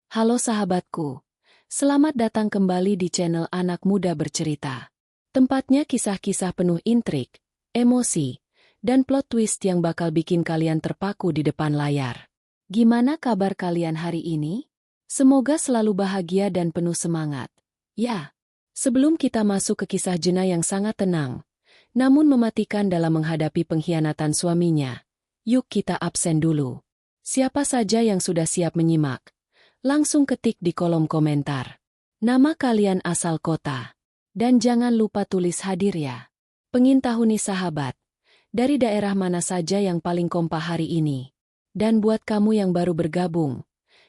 Halo sahabatku, selamat datang kembali di channel Anak Muda Bercerita. Tempatnya kisah-kisah penuh intrik, emosi, dan plot twist yang bakal bikin kalian terpaku di depan layar. Gimana kabar kalian hari ini? Semoga selalu bahagia dan penuh semangat. Ya, sebelum kita masuk ke kisah Jena yang sangat tenang, namun mematikan dalam menghadapi pengkhianatan suaminya, yuk kita absen dulu. Siapa saja yang sudah siap menyimak? Langsung ketik di kolom komentar nama kalian, asal kota. Dan jangan lupa tulis hadir ya. Pengin tahu nih sahabat, dari daerah mana saja yang paling kompak hari ini. Dan buat kamu yang baru bergabung,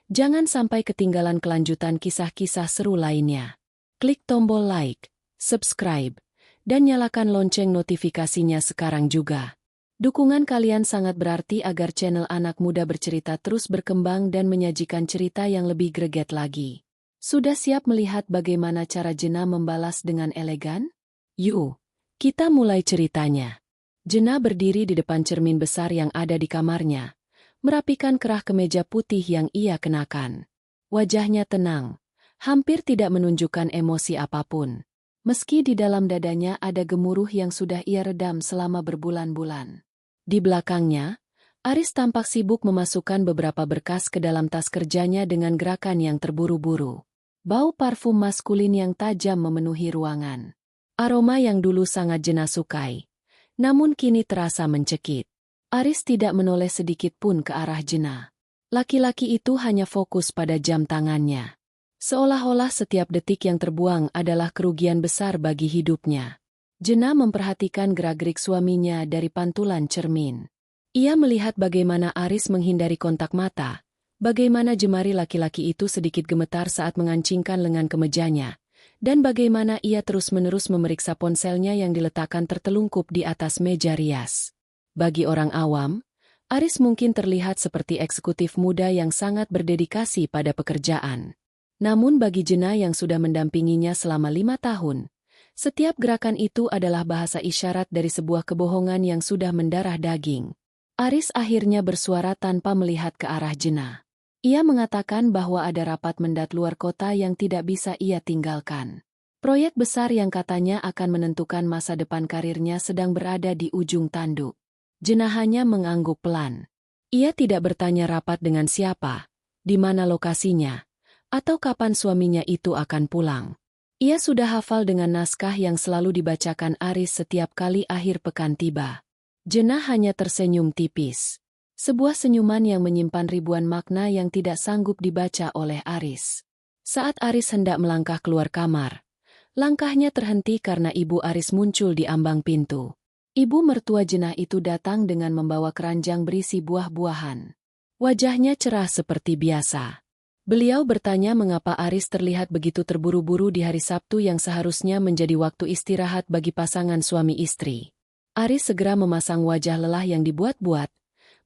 jangan sampai ketinggalan kelanjutan kisah-kisah seru lainnya. Klik tombol like, subscribe, dan nyalakan lonceng notifikasinya sekarang juga. Dukungan kalian sangat berarti agar channel Anak Muda Bercerita terus berkembang dan menyajikan cerita yang lebih greget lagi. Sudah siap melihat bagaimana cara Jena membalas dengan elegan? Yuk, kita mulai ceritanya. Jena berdiri di depan cermin besar yang ada di kamarnya, merapikan kerah kemeja putih yang ia kenakan. Wajahnya tenang, hampir tidak menunjukkan emosi apapun. Meski di dalam dadanya ada gemuruh yang sudah ia redam selama berbulan-bulan. Di belakangnya, Aris tampak sibuk memasukkan beberapa berkas ke dalam tas kerjanya dengan gerakan yang terburu-buru. Bau parfum maskulin yang tajam memenuhi ruangan. Aroma yang dulu sangat Jena sukai, namun kini terasa mencekik. Aris tidak menoleh sedikit pun ke arah Jena. Laki-laki itu hanya fokus pada jam tangannya. Seolah-olah setiap detik yang terbuang adalah kerugian besar bagi hidupnya. Jena memperhatikan gerak-gerik suaminya dari pantulan cermin. Ia melihat bagaimana Aris menghindari kontak mata, bagaimana jemari laki-laki itu sedikit gemetar saat mengancingkan lengan kemejanya, dan bagaimana ia terus-menerus memeriksa ponselnya yang diletakkan tertelungkup di atas meja rias. Bagi orang awam, Aris mungkin terlihat seperti eksekutif muda yang sangat berdedikasi pada pekerjaan. Namun bagi Jena yang sudah mendampinginya selama 5 tahun, setiap gerakan itu adalah bahasa isyarat dari sebuah kebohongan yang sudah mendarah daging. Aris akhirnya bersuara tanpa melihat ke arah Jena. Ia mengatakan bahwa ada rapat mendat luar kota yang tidak bisa ia tinggalkan. Proyek besar yang katanya akan menentukan masa depan karirnya sedang berada di ujung tanduk. Jena hanya mengangguk pelan. Ia tidak bertanya rapat dengan siapa, di mana lokasinya, atau kapan suaminya itu akan pulang. Ia sudah hafal dengan naskah yang selalu dibacakan Aris setiap kali akhir pekan tiba. Jena hanya tersenyum tipis. Sebuah senyuman yang menyimpan ribuan makna yang tidak sanggup dibaca oleh Aris. Saat Aris hendak melangkah keluar kamar, langkahnya terhenti karena ibu Aris muncul di ambang pintu. Ibu mertua Jena itu datang dengan membawa keranjang berisi buah-buahan. Wajahnya cerah seperti biasa. Beliau bertanya mengapa Aris terlihat begitu terburu-buru di hari Sabtu yang seharusnya menjadi waktu istirahat bagi pasangan suami istri. Aris segera memasang wajah lelah yang dibuat-buat,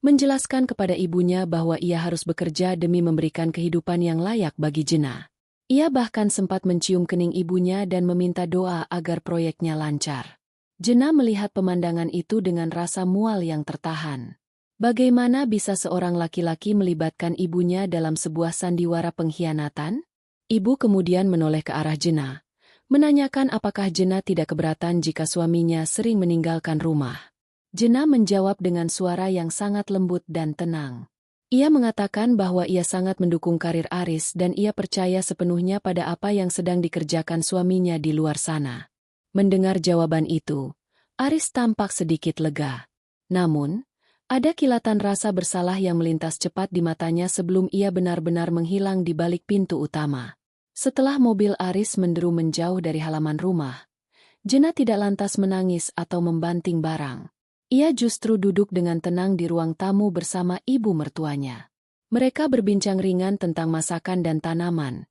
menjelaskan kepada ibunya bahwa ia harus bekerja demi memberikan kehidupan yang layak bagi Jena. Ia bahkan sempat mencium kening ibunya dan meminta doa agar proyeknya lancar. Jena melihat pemandangan itu dengan rasa mual yang tertahan. Bagaimana bisa seorang laki-laki melibatkan ibunya dalam sebuah sandiwara pengkhianatan? Ibu kemudian menoleh ke arah Jena, menanyakan apakah Jena tidak keberatan jika suaminya sering meninggalkan rumah. Jena menjawab dengan suara yang sangat lembut dan tenang. Ia mengatakan bahwa ia sangat mendukung karir Aris dan ia percaya sepenuhnya pada apa yang sedang dikerjakan suaminya di luar sana. Mendengar jawaban itu, Aris tampak sedikit lega. Namun, ada kilatan rasa bersalah yang melintas cepat di matanya sebelum ia benar-benar menghilang di balik pintu utama. Setelah mobil Aris menderu menjauh dari halaman rumah, Jena tidak lantas menangis atau membanting barang. Ia justru duduk dengan tenang di ruang tamu bersama ibu mertuanya. Mereka berbincang ringan tentang masakan dan tanaman,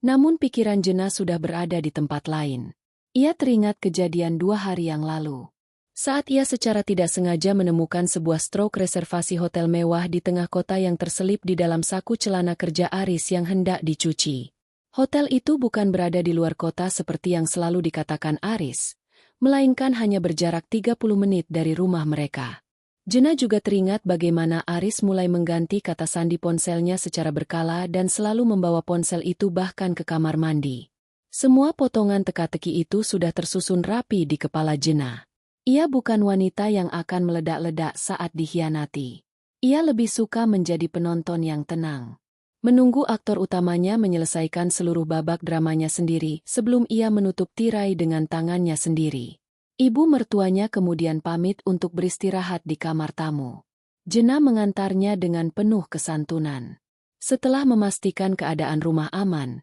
namun pikiran Jena sudah berada di tempat lain. Ia teringat kejadian 2 hari yang lalu. Saat ia secara tidak sengaja menemukan sebuah stroke reservasi hotel mewah di tengah kota yang terselip di dalam saku celana kerja Aris yang hendak dicuci. Hotel itu bukan berada di luar kota seperti yang selalu dikatakan Aris, melainkan hanya berjarak 30 menit dari rumah mereka. Jena juga teringat bagaimana Aris mulai mengganti kata sandi ponselnya secara berkala dan selalu membawa ponsel itu bahkan ke kamar mandi. Semua potongan teka-teki itu sudah tersusun rapi di kepala Jena. Ia bukan wanita yang akan meledak-ledak saat dikhianati. Ia lebih suka menjadi penonton yang tenang. Menunggu aktor utamanya menyelesaikan seluruh babak dramanya sendiri sebelum ia menutup tirai dengan tangannya sendiri. Ibu mertuanya kemudian pamit untuk beristirahat di kamar tamu. Jena mengantarnya dengan penuh kesantunan. Setelah memastikan keadaan rumah aman,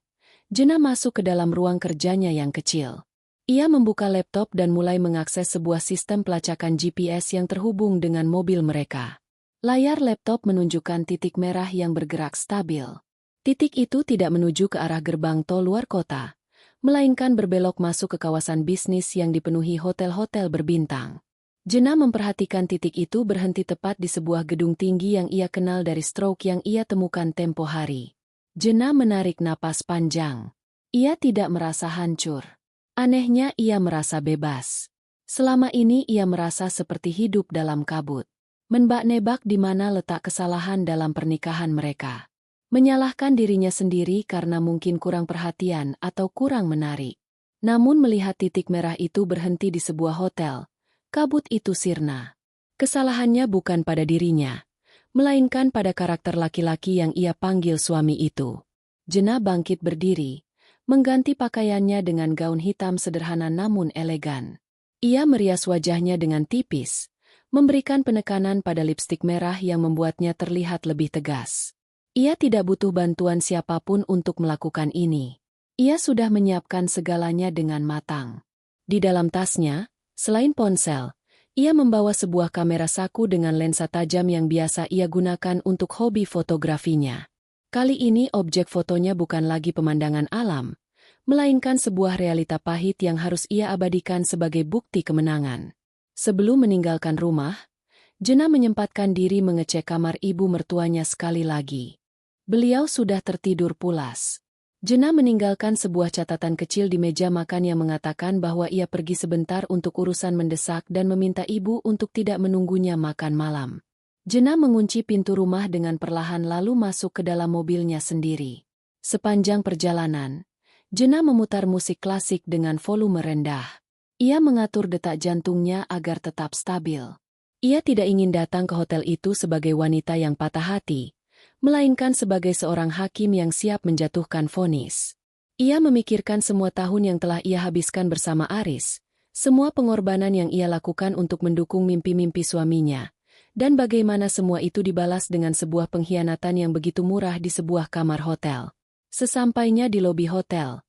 Jena masuk ke dalam ruang kerjanya yang kecil. Ia membuka laptop dan mulai mengakses sebuah sistem pelacakan GPS yang terhubung dengan mobil mereka. Layar laptop menunjukkan titik merah yang bergerak stabil. Titik itu tidak menuju ke arah gerbang tol luar kota, melainkan berbelok masuk ke kawasan bisnis yang dipenuhi hotel-hotel berbintang. Jena memperhatikan titik itu berhenti tepat di sebuah gedung tinggi yang ia kenal dari stroke yang ia temukan tempo hari. Jena menarik napas panjang. Ia tidak merasa hancur. Anehnya ia merasa bebas. Selama ini ia merasa seperti hidup dalam kabut. Menebak-nebak di mana letak kesalahan dalam pernikahan mereka. Menyalahkan dirinya sendiri karena mungkin kurang perhatian atau kurang menarik. Namun melihat titik merah itu berhenti di sebuah hotel, kabut itu sirna. Kesalahannya bukan pada dirinya, melainkan pada karakter laki-laki yang ia panggil suami itu. Jena bangkit berdiri, mengganti pakaiannya dengan gaun hitam sederhana namun elegan. Ia merias wajahnya dengan tipis, memberikan penekanan pada lipstik merah yang membuatnya terlihat lebih tegas. Ia tidak butuh bantuan siapapun untuk melakukan ini. Ia sudah menyiapkan segalanya dengan matang. Di dalam tasnya, selain ponsel, ia membawa sebuah kamera saku dengan lensa tajam yang biasa ia gunakan untuk hobi fotografinya. Kali ini objek fotonya bukan lagi pemandangan alam, melainkan sebuah realita pahit yang harus ia abadikan sebagai bukti kemenangan. Sebelum meninggalkan rumah, Jena menyempatkan diri mengecek kamar ibu mertuanya sekali lagi. Beliau sudah tertidur pulas. Jena meninggalkan sebuah catatan kecil di meja makan yang mengatakan bahwa ia pergi sebentar untuk urusan mendesak dan meminta ibu untuk tidak menunggunya makan malam. Jena mengunci pintu rumah dengan perlahan lalu masuk ke dalam mobilnya sendiri. Sepanjang perjalanan, Jena memutar musik klasik dengan volume rendah. Ia mengatur detak jantungnya agar tetap stabil. Ia tidak ingin datang ke hotel itu sebagai wanita yang patah hati, melainkan sebagai seorang hakim yang siap menjatuhkan vonis. Ia memikirkan semua tahun yang telah ia habiskan bersama Aris, semua pengorbanan yang ia lakukan untuk mendukung mimpi-mimpi suaminya, dan bagaimana semua itu dibalas dengan sebuah pengkhianatan yang begitu murah di sebuah kamar hotel. Sesampainya di lobi hotel,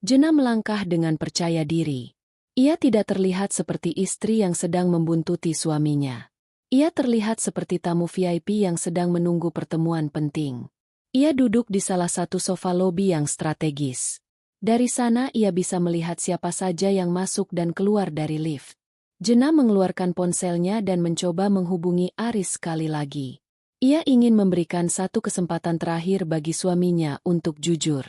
Jena melangkah dengan percaya diri. Ia tidak terlihat seperti istri yang sedang membuntuti suaminya. Ia terlihat seperti tamu VIP yang sedang menunggu pertemuan penting. Ia duduk di salah satu sofa lobi yang strategis. Dari sana ia bisa melihat siapa saja yang masuk dan keluar dari lift. Jena mengeluarkan ponselnya dan mencoba menghubungi Aris sekali lagi. Ia ingin memberikan satu kesempatan terakhir bagi suaminya untuk jujur.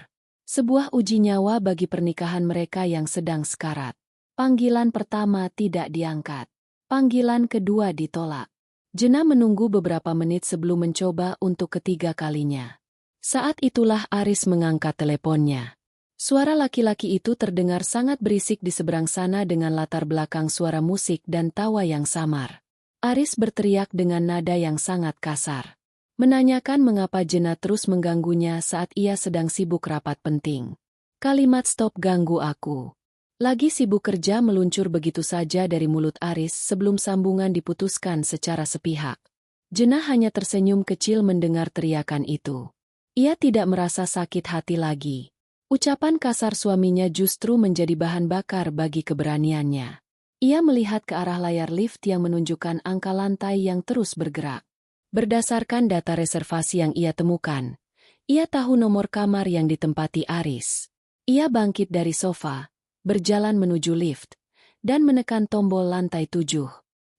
Sebuah uji nyawa bagi pernikahan mereka yang sedang sekarat. Panggilan pertama tidak diangkat. Panggilan kedua ditolak. Jena menunggu beberapa menit sebelum mencoba untuk ketiga kalinya. Saat itulah Aris mengangkat teleponnya. Suara laki-laki itu terdengar sangat berisik di seberang sana dengan latar belakang suara musik dan tawa yang samar. Aris berteriak dengan nada yang sangat kasar. Menanyakan mengapa Jena terus mengganggunya saat ia sedang sibuk rapat penting. Kalimat "stop ganggu aku" lagi sibuk kerja meluncur begitu saja dari mulut Aris sebelum sambungan diputuskan secara sepihak. Jena hanya tersenyum kecil mendengar teriakan itu. Ia tidak merasa sakit hati lagi. Ucapan kasar suaminya justru menjadi bahan bakar bagi keberaniannya. Ia melihat ke arah layar lift yang menunjukkan angka lantai yang terus bergerak. Berdasarkan data reservasi yang ia temukan, ia tahu nomor kamar yang ditempati Aris. Ia bangkit dari sofa, berjalan menuju lift, dan menekan tombol lantai 7.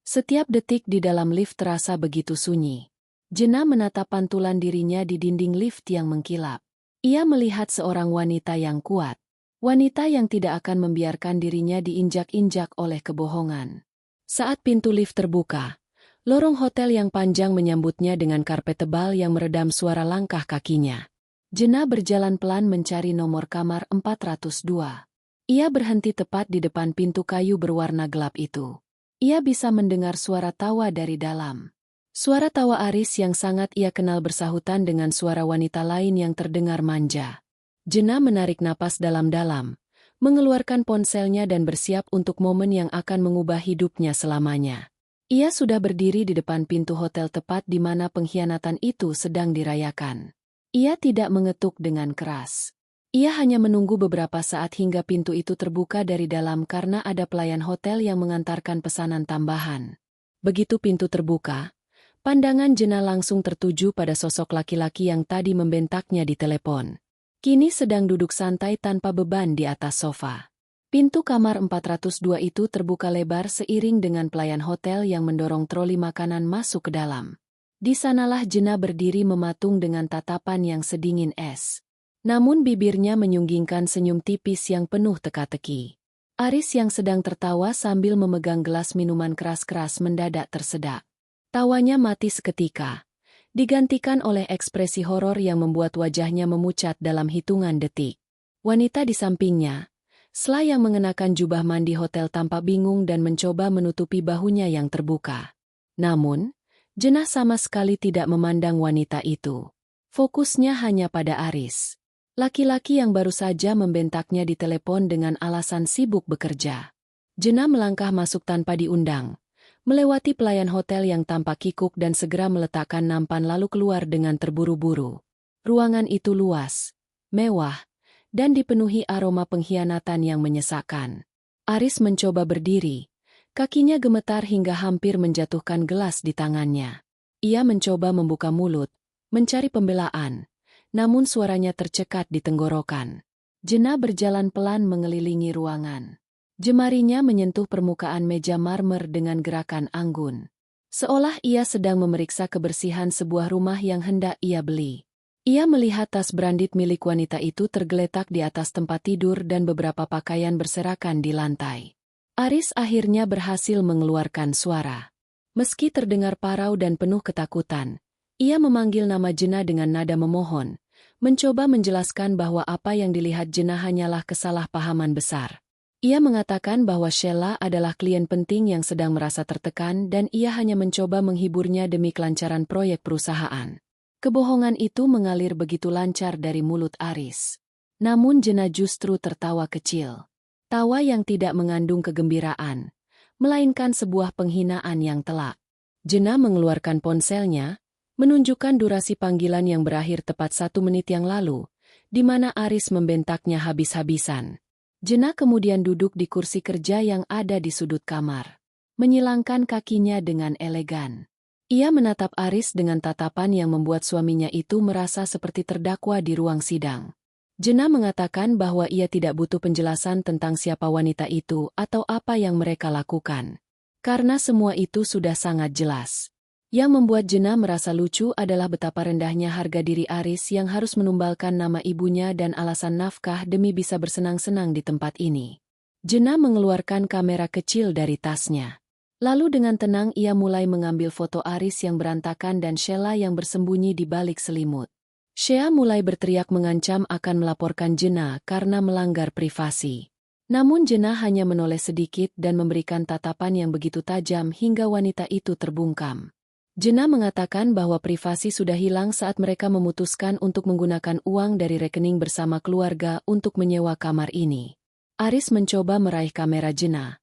Setiap detik di dalam lift terasa begitu sunyi. Jena menatap pantulan dirinya di dinding lift yang mengkilap. Ia melihat seorang wanita yang kuat. Wanita yang tidak akan membiarkan dirinya diinjak-injak oleh kebohongan. Saat pintu lift terbuka, Lorong hotel yang panjang menyambutnya dengan karpet tebal yang meredam suara langkah kakinya. Jenah berjalan pelan mencari nomor kamar 402. Ia berhenti tepat di depan pintu kayu berwarna gelap itu. Ia bisa mendengar suara tawa dari dalam. Suara tawa Aris yang sangat ia kenal bersahutan dengan suara wanita lain yang terdengar manja. Jenah menarik napas dalam-dalam, mengeluarkan ponselnya dan bersiap untuk momen yang akan mengubah hidupnya selamanya. Ia sudah berdiri di depan pintu hotel tepat di mana pengkhianatan itu sedang dirayakan. Ia tidak mengetuk dengan keras. Ia hanya menunggu beberapa saat hingga pintu itu terbuka dari dalam karena ada pelayan hotel yang mengantarkan pesanan tambahan. Begitu pintu terbuka, pandangan Jenah langsung tertuju pada sosok laki-laki yang tadi membentaknya di telepon. Kini sedang duduk santai tanpa beban di atas sofa. Pintu kamar 402 itu terbuka lebar seiring dengan pelayan hotel yang mendorong troli makanan masuk ke dalam. Di sanalah Jenah berdiri mematung dengan tatapan yang sedingin es. Namun bibirnya menyunggingkan senyum tipis yang penuh teka-teki. Aris yang sedang tertawa sambil memegang gelas minuman keras-keras mendadak tersedak. Tawanya mati seketika, digantikan oleh ekspresi horor yang membuat wajahnya memucat dalam hitungan detik. Wanita di sampingnya, Sla yang mengenakan jubah mandi hotel tampak bingung dan mencoba menutupi bahunya yang terbuka. Namun, Jenah sama sekali tidak memandang wanita itu. Fokusnya hanya pada Aris. Laki-laki yang baru saja membentaknya di telepon dengan alasan sibuk bekerja. Jenah melangkah masuk tanpa diundang, melewati pelayan hotel yang tampak kikuk dan segera meletakkan nampan lalu keluar dengan terburu-buru. Ruangan itu luas, mewah, dan dipenuhi aroma pengkhianatan yang menyesakkan. Aris mencoba berdiri. Kakinya gemetar hingga hampir menjatuhkan gelas di tangannya. Ia mencoba membuka mulut, mencari pembelaan, namun suaranya tercekat di tenggorokan. Jenah berjalan pelan mengelilingi ruangan. Jemarinya menyentuh permukaan meja marmer dengan gerakan anggun. Seolah ia sedang memeriksa kebersihan sebuah rumah yang hendak ia beli. Ia melihat tas branded milik wanita itu tergeletak di atas tempat tidur dan beberapa pakaian berserakan di lantai. Aris akhirnya berhasil mengeluarkan suara. Meski terdengar parau dan penuh ketakutan, ia memanggil nama Jenah dengan nada memohon, mencoba menjelaskan bahwa apa yang dilihat Jenah hanyalah kesalahpahaman besar. Ia mengatakan bahwa Sheila adalah klien penting yang sedang merasa tertekan dan ia hanya mencoba menghiburnya demi kelancaran proyek perusahaan. Kebohongan itu mengalir begitu lancar dari mulut Aris. Namun Jenah justru tertawa kecil. Tawa yang tidak mengandung kegembiraan, melainkan sebuah penghinaan yang telak. Jenah mengeluarkan ponselnya, menunjukkan durasi panggilan yang berakhir tepat 1 menit yang lalu, di mana Aris membentaknya habis-habisan. Jenah kemudian duduk di kursi kerja yang ada di sudut kamar, menyilangkan kakinya dengan elegan. Ia menatap Aris dengan tatapan yang membuat suaminya itu merasa seperti terdakwa di ruang sidang. Jenah mengatakan bahwa ia tidak butuh penjelasan tentang siapa wanita itu atau apa yang mereka lakukan. Karena semua itu sudah sangat jelas. Yang membuat Jenah merasa lucu adalah betapa rendahnya harga diri Aris yang harus menumbalkan nama ibunya dan alasan nafkah demi bisa bersenang-senang di tempat ini. Jenah mengeluarkan kamera kecil dari tasnya. Lalu dengan tenang ia mulai mengambil foto Aris yang berantakan dan Sheila yang bersembunyi di balik selimut. Shea mulai berteriak mengancam akan melaporkan Jenah karena melanggar privasi. Namun Jenah hanya menoleh sedikit dan memberikan tatapan yang begitu tajam hingga wanita itu terbungkam. Jenah mengatakan bahwa privasi sudah hilang saat mereka memutuskan untuk menggunakan uang dari rekening bersama keluarga untuk menyewa kamar ini. Aris mencoba meraih kamera Jenah.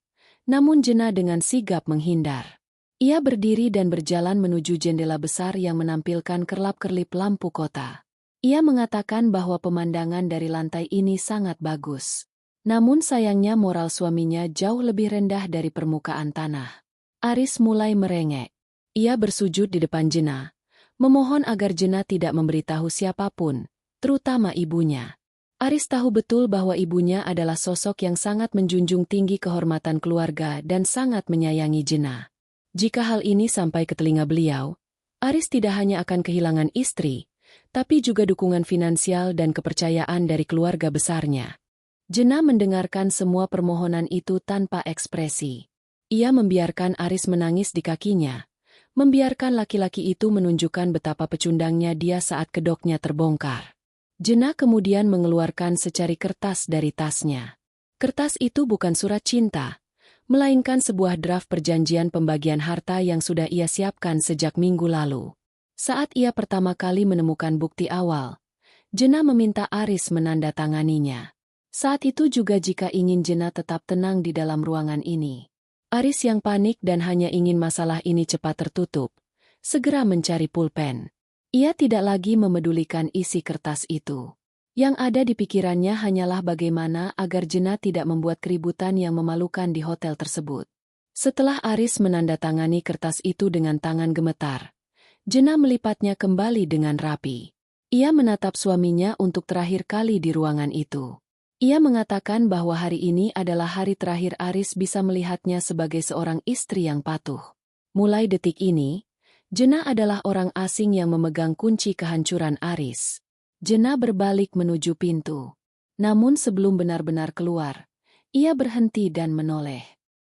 Namun Jenah dengan sigap menghindar. Ia berdiri dan berjalan menuju jendela besar yang menampilkan kerlap-kerlip lampu kota. Ia mengatakan bahwa pemandangan dari lantai ini sangat bagus. Namun sayangnya moral suaminya jauh lebih rendah dari permukaan tanah. Aris mulai merengek. Ia bersujud di depan Jenah, memohon agar Jenah tidak memberitahu siapapun, terutama ibunya. Aris tahu betul bahwa ibunya adalah sosok yang sangat menjunjung tinggi kehormatan keluarga dan sangat menyayangi Jenah. Jika hal ini sampai ke telinga beliau, Aris tidak hanya akan kehilangan istri, tapi juga dukungan finansial dan kepercayaan dari keluarga besarnya. Jenah mendengarkan semua permohonan itu tanpa ekspresi. Ia membiarkan Aris menangis di kakinya, membiarkan laki-laki itu menunjukkan betapa pecundangnya dia saat kedoknya terbongkar. Jena kemudian mengeluarkan secari kertas dari tasnya. Kertas itu bukan surat cinta, melainkan sebuah draft perjanjian pembagian harta yang sudah ia siapkan sejak minggu lalu. Saat ia pertama kali menemukan bukti awal, Jena meminta Aris menandatanganinya. Saat itu juga jika ingin Jena tetap tenang di dalam ruangan ini. Aris yang panik dan hanya ingin masalah ini cepat tertutup, segera mencari pulpen. Ia tidak lagi memedulikan isi kertas itu. Yang ada di pikirannya hanyalah bagaimana agar Jena tidak membuat keributan yang memalukan di hotel tersebut. Setelah Aris menandatangani kertas itu dengan tangan gemetar, Jena melipatnya kembali dengan rapi. Ia menatap suaminya untuk terakhir kali di ruangan itu. Ia mengatakan bahwa hari ini adalah hari terakhir Aris bisa melihatnya sebagai seorang istri yang patuh. Mulai detik ini, Jena adalah orang asing yang memegang kunci kehancuran Aris. Jena berbalik menuju pintu. Namun sebelum benar-benar keluar, ia berhenti dan menoleh.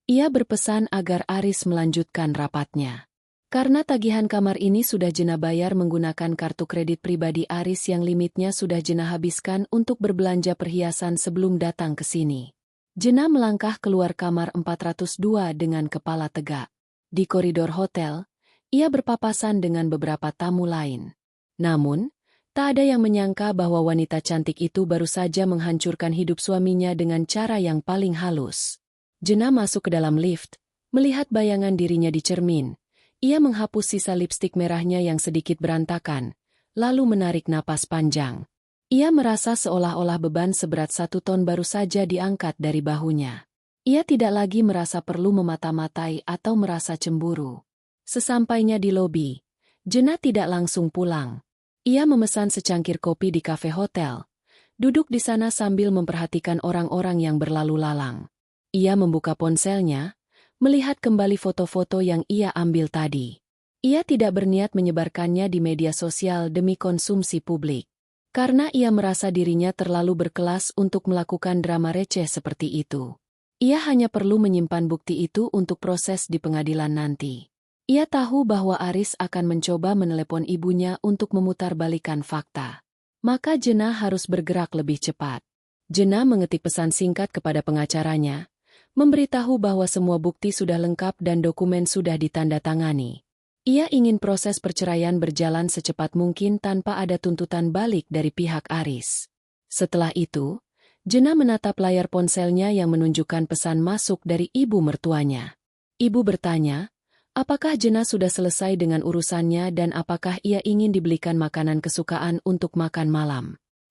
Ia berpesan agar Aris melanjutkan rapatnya. Karena tagihan kamar ini sudah Jena bayar menggunakan kartu kredit pribadi Aris yang limitnya sudah Jena habiskan untuk berbelanja perhiasan sebelum datang ke sini. Jena melangkah keluar kamar 402 dengan kepala tegak. Di koridor hotel, ia berpapasan dengan beberapa tamu lain. Namun, tak ada yang menyangka bahwa wanita cantik itu baru saja menghancurkan hidup suaminya dengan cara yang paling halus. Jena masuk ke dalam lift, melihat bayangan dirinya di cermin. Ia menghapus sisa lipstik merahnya yang sedikit berantakan, lalu menarik napas panjang. Ia merasa seolah-olah beban seberat 1 ton baru saja diangkat dari bahunya. Ia tidak lagi merasa perlu memata-matai atau merasa cemburu. Sesampainya di lobi, Jena tidak langsung pulang. Ia memesan secangkir kopi di kafe hotel. Duduk di sana sambil memperhatikan orang-orang yang berlalu lalang. Ia membuka ponselnya, melihat kembali foto-foto yang ia ambil tadi. Ia tidak berniat menyebarkannya di media sosial demi konsumsi publik. Karena ia merasa dirinya terlalu berkelas untuk melakukan drama receh seperti itu. Ia hanya perlu menyimpan bukti itu untuk proses di pengadilan nanti. Ia tahu bahwa Aris akan mencoba menelepon ibunya untuk memutarbalikkan fakta. Maka Jena harus bergerak lebih cepat. Jena mengetik pesan singkat kepada pengacaranya, memberitahu bahwa semua bukti sudah lengkap dan dokumen sudah ditandatangani. Ia ingin proses perceraian berjalan secepat mungkin tanpa ada tuntutan balik dari pihak Aris. Setelah itu, Jena menatap layar ponselnya yang menunjukkan pesan masuk dari ibu mertuanya. Ibu bertanya, apakah Jena sudah selesai dengan urusannya dan apakah ia ingin dibelikan makanan kesukaan untuk makan malam.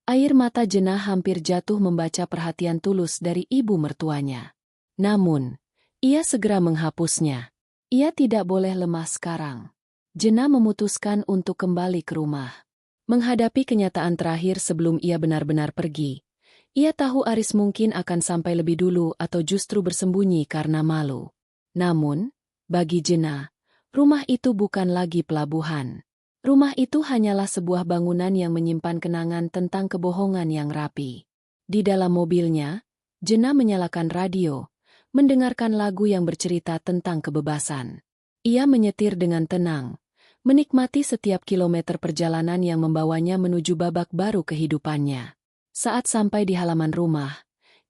Air mata Jena hampir jatuh membaca perhatian tulus dari ibu mertuanya. Namun, ia segera menghapusnya. Ia tidak boleh lemah sekarang. Jena memutuskan untuk kembali ke rumah. Menghadapi kenyataan terakhir sebelum ia benar-benar pergi, ia tahu Aris mungkin akan sampai lebih dulu atau justru bersembunyi karena malu. Namun, bagi Jena, rumah itu bukan lagi pelabuhan. Rumah itu hanyalah sebuah bangunan yang menyimpan kenangan tentang kebohongan yang rapi. Di dalam mobilnya, Jena menyalakan radio, mendengarkan lagu yang bercerita tentang kebebasan. Ia menyetir dengan tenang, menikmati setiap kilometer perjalanan yang membawanya menuju babak baru kehidupannya. Saat sampai di halaman rumah,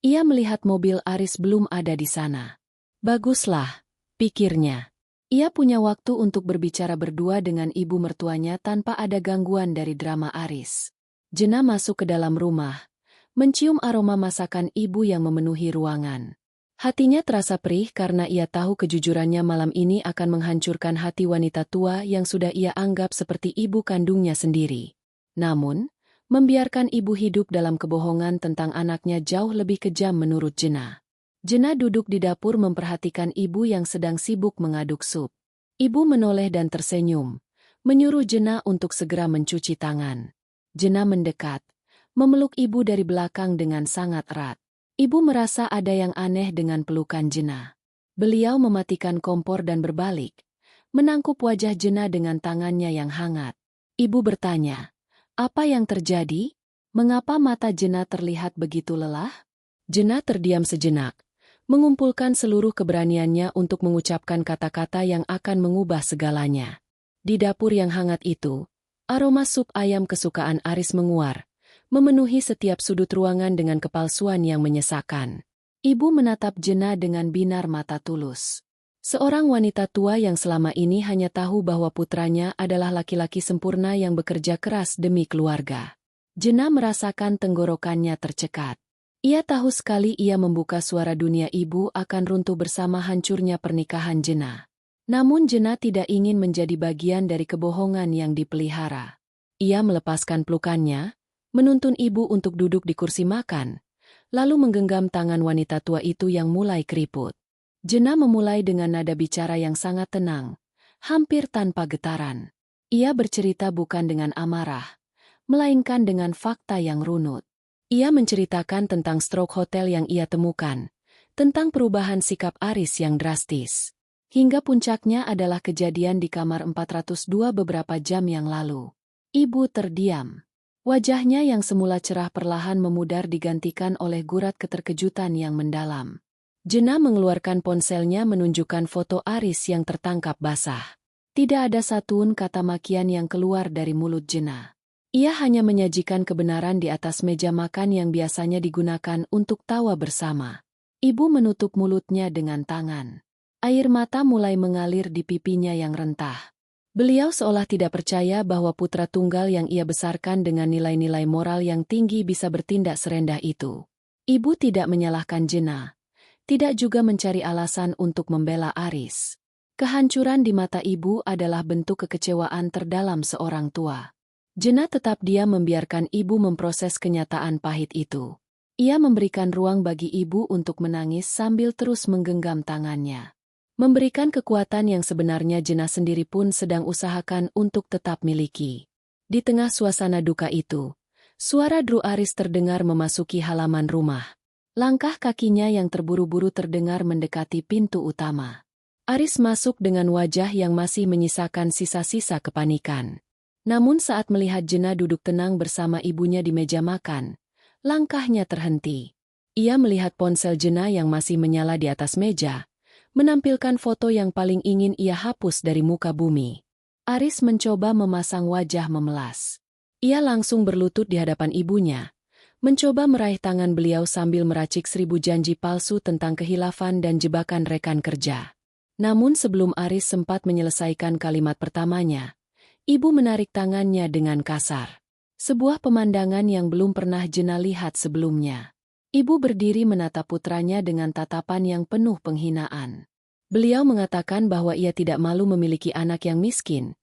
ia melihat mobil Aris belum ada di sana. Baguslah, pikirnya. Ia punya waktu untuk berbicara berdua dengan ibu mertuanya tanpa ada gangguan dari drama Aris. Jena masuk ke dalam rumah, mencium aroma masakan ibu yang memenuhi ruangan. Hatinya terasa perih karena ia tahu kejujurannya malam ini akan menghancurkan hati wanita tua yang sudah ia anggap seperti ibu kandungnya sendiri. Namun, membiarkan ibu hidup dalam kebohongan tentang anaknya jauh lebih kejam menurut Jena. Jena duduk di dapur memperhatikan ibu yang sedang sibuk mengaduk sup. Ibu menoleh dan tersenyum, menyuruh Jena untuk segera mencuci tangan. Jena mendekat, memeluk ibu dari belakang dengan sangat erat. Ibu merasa ada yang aneh dengan pelukan Jena. Beliau mematikan kompor dan berbalik, menangkup wajah Jena dengan tangannya yang hangat. Ibu bertanya, apa yang terjadi? Mengapa mata Jena terlihat begitu lelah? Jena terdiam sejenak, mengumpulkan seluruh keberaniannya untuk mengucapkan kata-kata yang akan mengubah segalanya. Di dapur yang hangat itu, aroma sup ayam kesukaan Aris menguar, memenuhi setiap sudut ruangan dengan kepalsuan yang menyesakan. Ibu menatap Jena dengan binar mata tulus. Seorang wanita tua yang selama ini hanya tahu bahwa putranya adalah laki-laki sempurna yang bekerja keras demi keluarga. Jena merasakan tenggorokannya tercekat. Ia tahu sekali ia membuka suara dunia ibu akan runtuh bersama hancurnya pernikahan Jena. Namun Jena tidak ingin menjadi bagian dari kebohongan yang dipelihara. Ia melepaskan pelukannya, menuntun ibu untuk duduk di kursi makan, lalu menggenggam tangan wanita tua itu yang mulai keriput. Jena memulai dengan nada bicara yang sangat tenang, hampir tanpa getaran. Ia bercerita bukan dengan amarah, melainkan dengan fakta yang runut. Ia menceritakan tentang stroke hotel yang ia temukan, tentang perubahan sikap Aris yang drastis. Hingga puncaknya adalah kejadian di kamar 402 beberapa jam yang lalu. Ibu terdiam. Wajahnya yang semula cerah perlahan memudar digantikan oleh gurat keterkejutan yang mendalam. Jena mengeluarkan ponselnya menunjukkan foto Aris yang tertangkap basah. Tidak ada satupun kata makian yang keluar dari mulut Jena. Ia hanya menyajikan kebenaran di atas meja makan yang biasanya digunakan untuk tawa bersama. Ibu menutup mulutnya dengan tangan. Air mata mulai mengalir di pipinya yang rentah. Beliau seolah tidak percaya bahwa putra tunggal yang ia besarkan dengan nilai-nilai moral yang tinggi bisa bertindak serendah itu. Ibu tidak menyalahkan Jena. Tidak juga mencari alasan untuk membela Aris. Kehancuran di mata ibu adalah bentuk kekecewaan terdalam seorang tua. Jena tetap diam membiarkan ibu memproses kenyataan pahit itu. Ia memberikan ruang bagi ibu untuk menangis sambil terus menggenggam tangannya. Memberikan kekuatan yang sebenarnya Jena sendiri pun sedang usahakan untuk tetap miliki. Di tengah suasana duka itu, suara Dru Aris terdengar memasuki halaman rumah. Langkah kakinya yang terburu-buru terdengar mendekati pintu utama. Aris masuk dengan wajah yang masih menyisakan sisa-sisa kepanikan. Namun saat melihat Jena duduk tenang bersama ibunya di meja makan, langkahnya terhenti. Ia melihat ponsel Jena yang masih menyala di atas meja, menampilkan foto yang paling ingin ia hapus dari muka bumi. Aris mencoba memasang wajah memelas. Ia langsung berlutut di hadapan ibunya, mencoba meraih tangan beliau sambil meracik 1000 janji palsu tentang kehilafan dan jebakan rekan kerja. Namun sebelum Aris sempat menyelesaikan kalimat pertamanya, ibu menarik tangannya dengan kasar. Sebuah pemandangan yang belum pernah Jena lihat sebelumnya. Ibu berdiri menatap putranya dengan tatapan yang penuh penghinaan. Beliau mengatakan bahwa ia tidak malu memiliki anak yang miskin,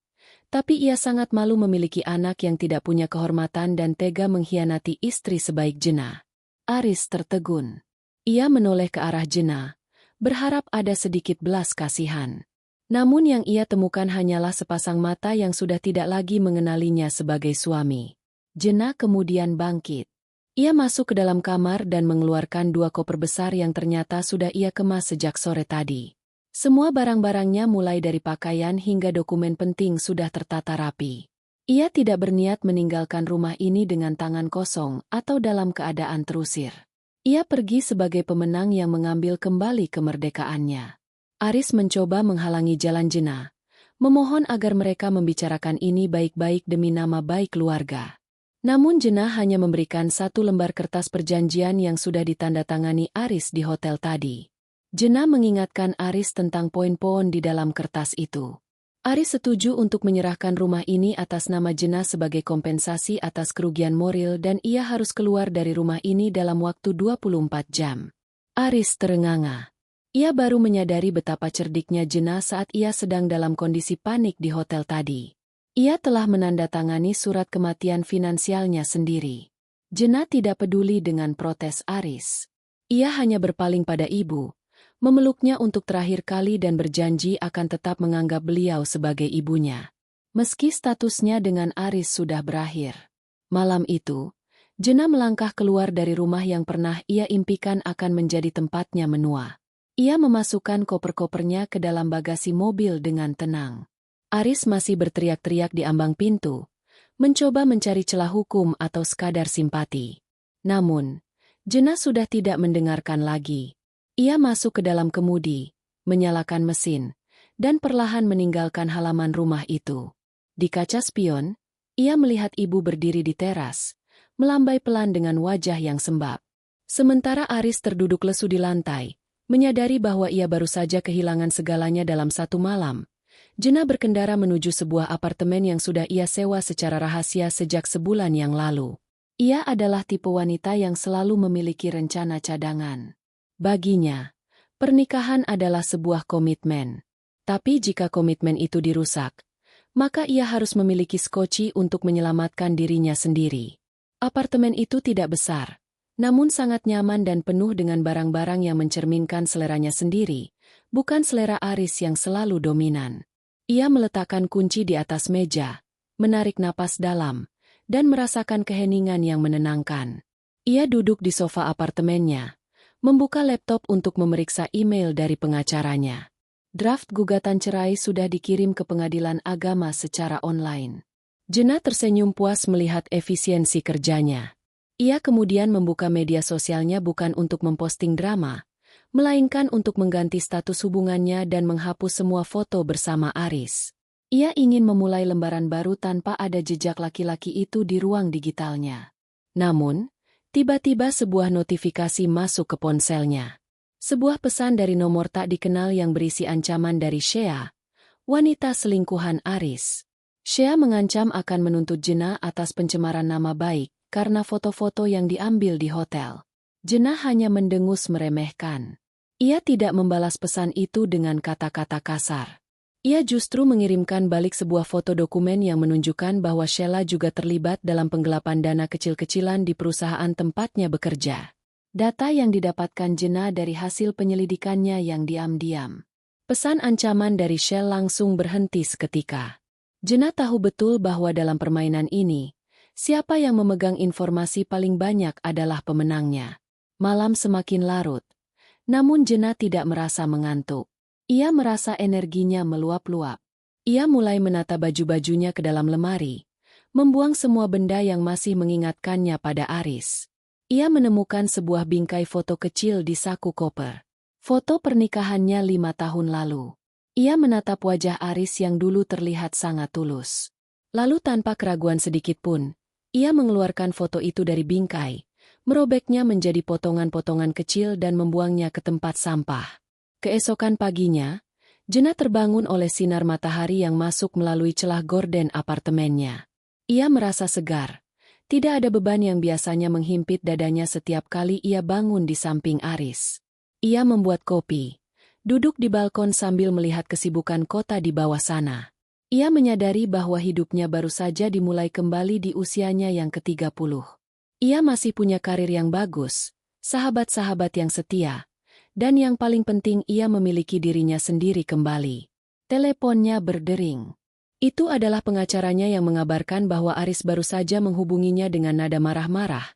tapi ia sangat malu memiliki anak yang tidak punya kehormatan dan tega mengkhianati istri sebaik Jena. Aris tertegun. Ia menoleh ke arah Jena, berharap ada sedikit belas kasihan. Namun yang ia temukan hanyalah sepasang mata yang sudah tidak lagi mengenalinya sebagai suami. Jena kemudian bangkit. Ia masuk ke dalam kamar dan mengeluarkan 2 koper besar yang ternyata sudah ia kemas sejak sore tadi. Semua barang-barangnya mulai dari pakaian hingga dokumen penting sudah tertata rapi. Ia tidak berniat meninggalkan rumah ini dengan tangan kosong atau dalam keadaan terusir. Ia pergi sebagai pemenang yang mengambil kembali kemerdekaannya. Aris mencoba menghalangi jalan Jena, memohon agar mereka membicarakan ini baik-baik demi nama baik keluarga. Namun Jena hanya memberikan 1 lembar kertas perjanjian yang sudah ditandatangani Aris di hotel tadi. Jena mengingatkan Aris tentang poin-poin di dalam kertas itu. Aris setuju untuk menyerahkan rumah ini atas nama Jena sebagai kompensasi atas kerugian moral dan ia harus keluar dari rumah ini dalam waktu 24 jam. Aris terenganga. Ia baru menyadari betapa cerdiknya Jena saat ia sedang dalam kondisi panik di hotel tadi. Ia telah menandatangani surat kematian finansialnya sendiri. Jena tidak peduli dengan protes Aris. Ia hanya berpaling pada ibu, memeluknya untuk terakhir kali dan berjanji akan tetap menganggap beliau sebagai ibunya. Meski statusnya dengan Aris sudah berakhir. Malam itu, Jena melangkah keluar dari rumah yang pernah ia impikan akan menjadi tempatnya menua. Ia memasukkan koper-kopernya ke dalam bagasi mobil dengan tenang. Aris masih berteriak-teriak di ambang pintu, mencoba mencari celah hukum atau sekadar simpati. Namun, Jena sudah tidak mendengarkan lagi. Ia masuk ke dalam kemudi, menyalakan mesin, dan perlahan meninggalkan halaman rumah itu. Di kaca spion, ia melihat ibu berdiri di teras, melambai pelan dengan wajah yang sembab. Sementara Aris terduduk lesu di lantai, menyadari bahwa ia baru saja kehilangan segalanya dalam satu malam. Jenna berkendara menuju sebuah apartemen yang sudah ia sewa secara rahasia sejak sebulan yang lalu. Ia adalah tipe wanita yang selalu memiliki rencana cadangan. Baginya, pernikahan adalah sebuah komitmen. Tapi jika komitmen itu dirusak, maka ia harus memiliki skoci untuk menyelamatkan dirinya sendiri. Apartemen itu tidak besar, namun sangat nyaman dan penuh dengan barang-barang yang mencerminkan seleranya sendiri, bukan selera Aris yang selalu dominan. Ia meletakkan kunci di atas meja, menarik napas dalam, dan merasakan keheningan yang menenangkan. Ia duduk di sofa apartemennya, membuka laptop untuk memeriksa email dari pengacaranya. Draft gugatan cerai sudah dikirim ke pengadilan agama secara online. Jenna tersenyum puas melihat efisiensi kerjanya. Ia kemudian membuka media sosialnya bukan untuk memposting drama, melainkan untuk mengganti status hubungannya dan menghapus semua foto bersama Aris. Ia ingin memulai lembaran baru tanpa ada jejak laki-laki itu di ruang digitalnya. Namun, tiba-tiba sebuah notifikasi masuk ke ponselnya. Sebuah pesan dari nomor tak dikenal yang berisi ancaman dari Shea, wanita selingkuhan Aris. Shea mengancam akan menuntut Jenna atas pencemaran nama baik karena foto-foto yang diambil di hotel. Jenna hanya mendengus meremehkan. Ia tidak membalas pesan itu dengan kata-kata kasar. Ia justru mengirimkan balik sebuah foto dokumen yang menunjukkan bahwa Sheila juga terlibat dalam penggelapan dana kecil-kecilan di perusahaan tempatnya bekerja. Data yang didapatkan Jenna dari hasil penyelidikannya yang diam-diam. Pesan ancaman dari Shell langsung berhenti seketika. Jenna tahu betul bahwa dalam permainan ini, siapa yang memegang informasi paling banyak adalah pemenangnya. Malam semakin larut. Namun Jenna tidak merasa mengantuk. Ia merasa energinya meluap-luap. Ia mulai menata baju-bajunya ke dalam lemari, membuang semua benda yang masih mengingatkannya pada Aris. Ia menemukan sebuah bingkai foto kecil di saku koper. Foto pernikahannya 5 tahun lalu. Ia menatap wajah Aris yang dulu terlihat sangat tulus. Lalu tanpa keraguan sedikitpun, ia mengeluarkan foto itu dari bingkai, merobeknya menjadi potongan-potongan kecil dan membuangnya ke tempat sampah. Keesokan paginya, Jenna terbangun oleh sinar matahari yang masuk melalui celah gorden apartemennya. Ia merasa segar. Tidak ada beban yang biasanya menghimpit dadanya setiap kali ia bangun di samping Aris. Ia membuat kopi, duduk di balkon sambil melihat kesibukan kota di bawah sana. Ia menyadari bahwa hidupnya baru saja dimulai kembali di usianya yang ke-30. Ia masih punya karir yang bagus, sahabat-sahabat yang setia, dan yang paling penting ia memiliki dirinya sendiri kembali. Teleponnya berdering. Itu adalah pengacaranya yang mengabarkan bahwa Aris baru saja menghubunginya dengan nada marah-marah,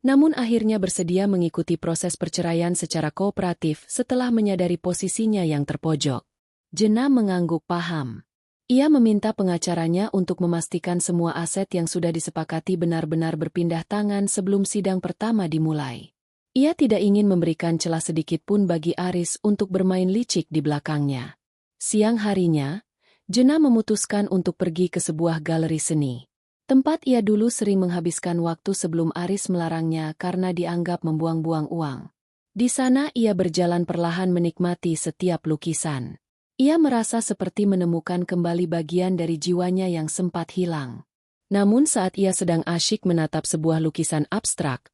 namun akhirnya bersedia mengikuti proses perceraian secara kooperatif setelah menyadari posisinya yang terpojok. Jenna mengangguk paham. Ia meminta pengacaranya untuk memastikan semua aset yang sudah disepakati benar-benar berpindah tangan sebelum sidang pertama dimulai. Ia tidak ingin memberikan celah sedikit pun bagi Aris untuk bermain licik di belakangnya. Siang harinya, Jenna memutuskan untuk pergi ke sebuah galeri seni. Tempat ia dulu sering menghabiskan waktu sebelum Aris melarangnya karena dianggap membuang-buang uang. Di sana ia berjalan perlahan menikmati setiap lukisan. Ia merasa seperti menemukan kembali bagian dari jiwanya yang sempat hilang. Namun saat ia sedang asyik menatap sebuah lukisan abstrak,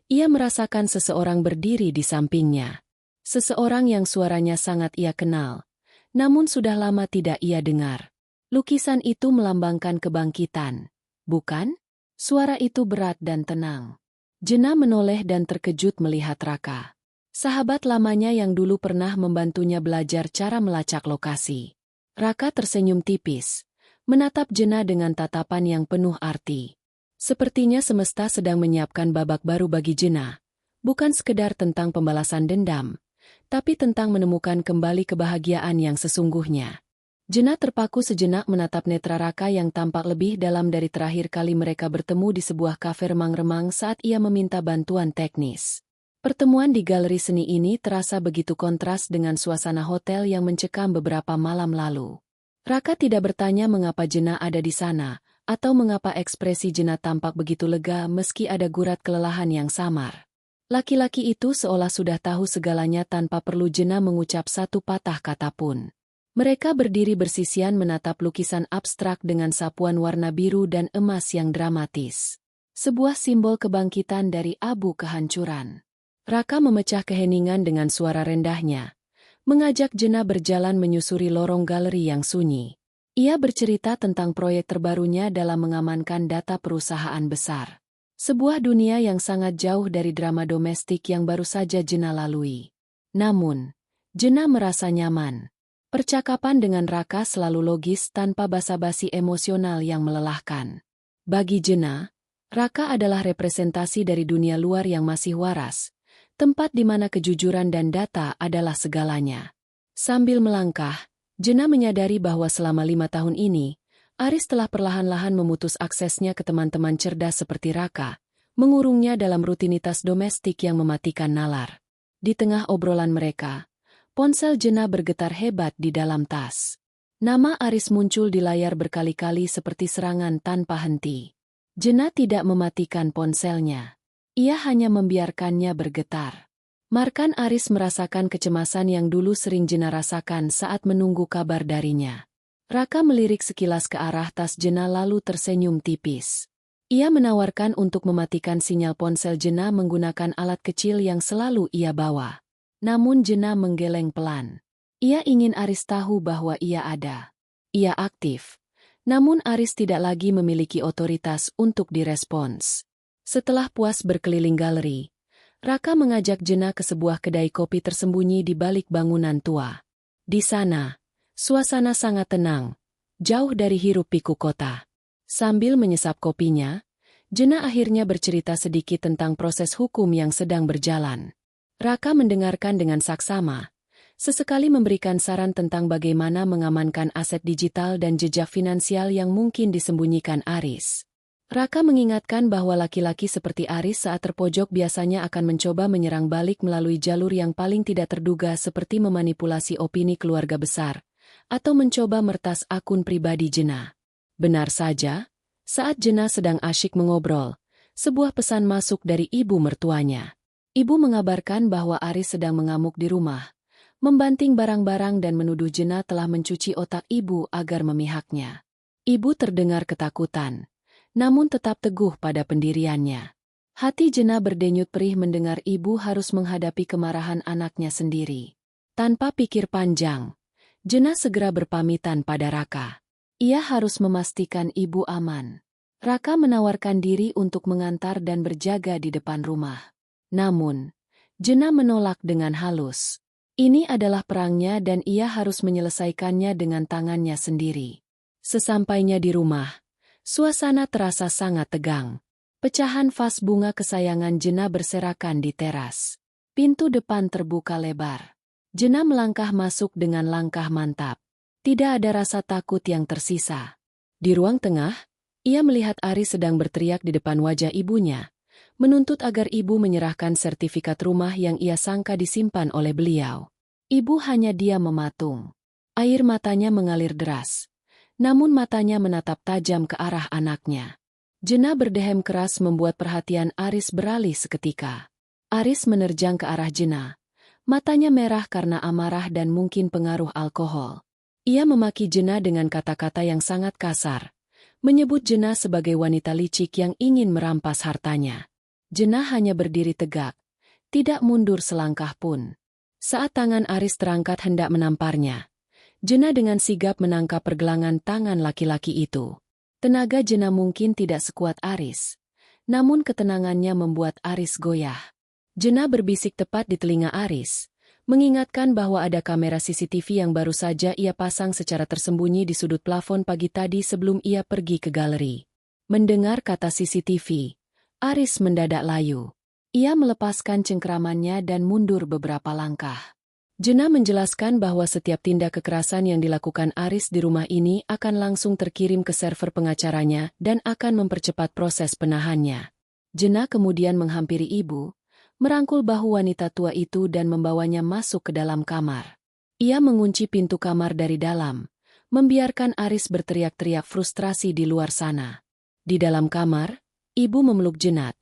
ia merasakan seseorang berdiri di sampingnya. Seseorang yang suaranya sangat ia kenal, namun sudah lama tidak ia dengar. Lukisan itu melambangkan kebangkitan, bukan? Suara itu berat dan tenang. Jenna menoleh dan terkejut melihat Raka. Sahabat lamanya yang dulu pernah membantunya belajar cara melacak lokasi. Raka tersenyum tipis, menatap Jenna dengan tatapan yang penuh arti. Sepertinya semesta sedang menyiapkan babak baru bagi Jenna, bukan sekedar tentang pembalasan dendam, tapi tentang menemukan kembali kebahagiaan yang sesungguhnya. Jenna terpaku sejenak menatap netra Raka yang tampak lebih dalam dari terakhir kali mereka bertemu di sebuah kafe remang-remang saat ia meminta bantuan teknis. Pertemuan di galeri seni ini terasa begitu kontras dengan suasana hotel yang mencekam beberapa malam lalu. Raka tidak bertanya mengapa Jena ada di sana, atau mengapa ekspresi Jena tampak begitu lega meski ada gurat kelelahan yang samar. Laki-laki itu seolah sudah tahu segalanya tanpa perlu Jena mengucap satu patah kata pun. Mereka berdiri bersisian menatap lukisan abstrak dengan sapuan warna biru dan emas yang dramatis. Sebuah simbol kebangkitan dari abu kehancuran. Raka memecah keheningan dengan suara rendahnya, mengajak Jena berjalan menyusuri lorong galeri yang sunyi. Ia bercerita tentang proyek terbarunya dalam mengamankan data perusahaan besar. Sebuah dunia yang sangat jauh dari drama domestik yang baru saja Jena lalui. Namun, Jena merasa nyaman. Percakapan dengan Raka selalu logis tanpa basa-basi emosional yang melelahkan. Bagi Jena, Raka adalah representasi dari dunia luar yang masih waras, tempat di mana kejujuran dan data adalah segalanya. Sambil melangkah, Jena menyadari bahwa selama 5 tahun ini, Aris telah perlahan-lahan memutus aksesnya ke teman-teman cerdas seperti Raka, mengurungnya dalam rutinitas domestik yang mematikan nalar. Di tengah obrolan mereka, ponsel Jena bergetar hebat di dalam tas. Nama Aris muncul di layar berkali-kali seperti serangan tanpa henti. Jena tidak mematikan ponselnya. Ia hanya membiarkannya bergetar. Markan Aris merasakan kecemasan yang dulu sering Jena rasakan saat menunggu kabar darinya. Raka melirik sekilas ke arah tas Jena lalu tersenyum tipis. Ia menawarkan untuk mematikan sinyal ponsel Jena menggunakan alat kecil yang selalu ia bawa. Namun Jena menggeleng pelan. Ia ingin Aris tahu bahwa ia ada. Ia aktif. Namun Aris tidak lagi memiliki otoritas untuk direspons. Setelah puas berkeliling galeri, Raka mengajak Jena ke sebuah kedai kopi tersembunyi di balik bangunan tua. Di sana, suasana sangat tenang, jauh dari hiruk-pikuk kota. Sambil menyesap kopinya, Jena akhirnya bercerita sedikit tentang proses hukum yang sedang berjalan. Raka mendengarkan dengan saksama, sesekali memberikan saran tentang bagaimana mengamankan aset digital dan jejak finansial yang mungkin disembunyikan Aris. Raka mengingatkan bahwa laki-laki seperti Aris saat terpojok biasanya akan mencoba menyerang balik melalui jalur yang paling tidak terduga seperti memanipulasi opini keluarga besar, atau mencoba mertas akun pribadi Jena. Benar saja, saat Jena sedang asyik mengobrol, sebuah pesan masuk dari ibu mertuanya. Ibu mengabarkan bahwa Aris sedang mengamuk di rumah, membanting barang-barang dan menuduh Jena telah mencuci otak ibu agar memihaknya. Ibu terdengar ketakutan, namun tetap teguh pada pendiriannya. Hati Jena berdenyut perih mendengar ibu harus menghadapi kemarahan anaknya sendiri. Tanpa pikir panjang, Jena segera berpamitan pada Raka. Ia harus memastikan ibu aman. Raka menawarkan diri untuk mengantar dan berjaga di depan rumah. Namun, Jena menolak dengan halus. Ini adalah perangnya dan ia harus menyelesaikannya dengan tangannya sendiri. Sesampainya di rumah, suasana terasa sangat tegang. Pecahan vas bunga kesayangan Jena berserakan di teras. Pintu depan terbuka lebar. Jena melangkah masuk dengan langkah mantap. Tidak ada rasa takut yang tersisa. Di ruang tengah, ia melihat Aris sedang berteriak di depan wajah ibunya, menuntut agar ibu menyerahkan sertifikat rumah yang ia sangka disimpan oleh beliau. Ibu hanya diam mematung. Air matanya mengalir deras. Namun matanya menatap tajam ke arah anaknya. Jena berdehem keras membuat perhatian Aris beralih seketika. Aris menerjang ke arah Jena. Matanya merah karena amarah dan mungkin pengaruh alkohol. Ia memaki Jena dengan kata-kata yang sangat kasar, menyebut Jena sebagai wanita licik yang ingin merampas hartanya. Jena hanya berdiri tegak, tidak mundur selangkah pun. Saat tangan Aris terangkat hendak menamparnya, Jena dengan sigap menangkap pergelangan tangan laki-laki itu. Tenaga Jena mungkin tidak sekuat Aris, namun ketenangannya membuat Aris goyah. Jena berbisik tepat di telinga Aris, mengingatkan bahwa ada kamera CCTV yang baru saja ia pasang secara tersembunyi di sudut plafon pagi tadi sebelum ia pergi ke galeri. Mendengar kata CCTV, Aris mendadak layu. Ia melepaskan cengkeramannya dan mundur beberapa langkah. Jena menjelaskan bahwa setiap tindak kekerasan yang dilakukan Aris di rumah ini akan langsung terkirim ke server pengacaranya dan akan mempercepat proses penahannya. Jena kemudian menghampiri ibu, merangkul bahu wanita tua itu dan membawanya masuk ke dalam kamar. Ia mengunci pintu kamar dari dalam, membiarkan Aris berteriak-teriak frustrasi di luar sana. Di dalam kamar, ibu memeluk Jenat,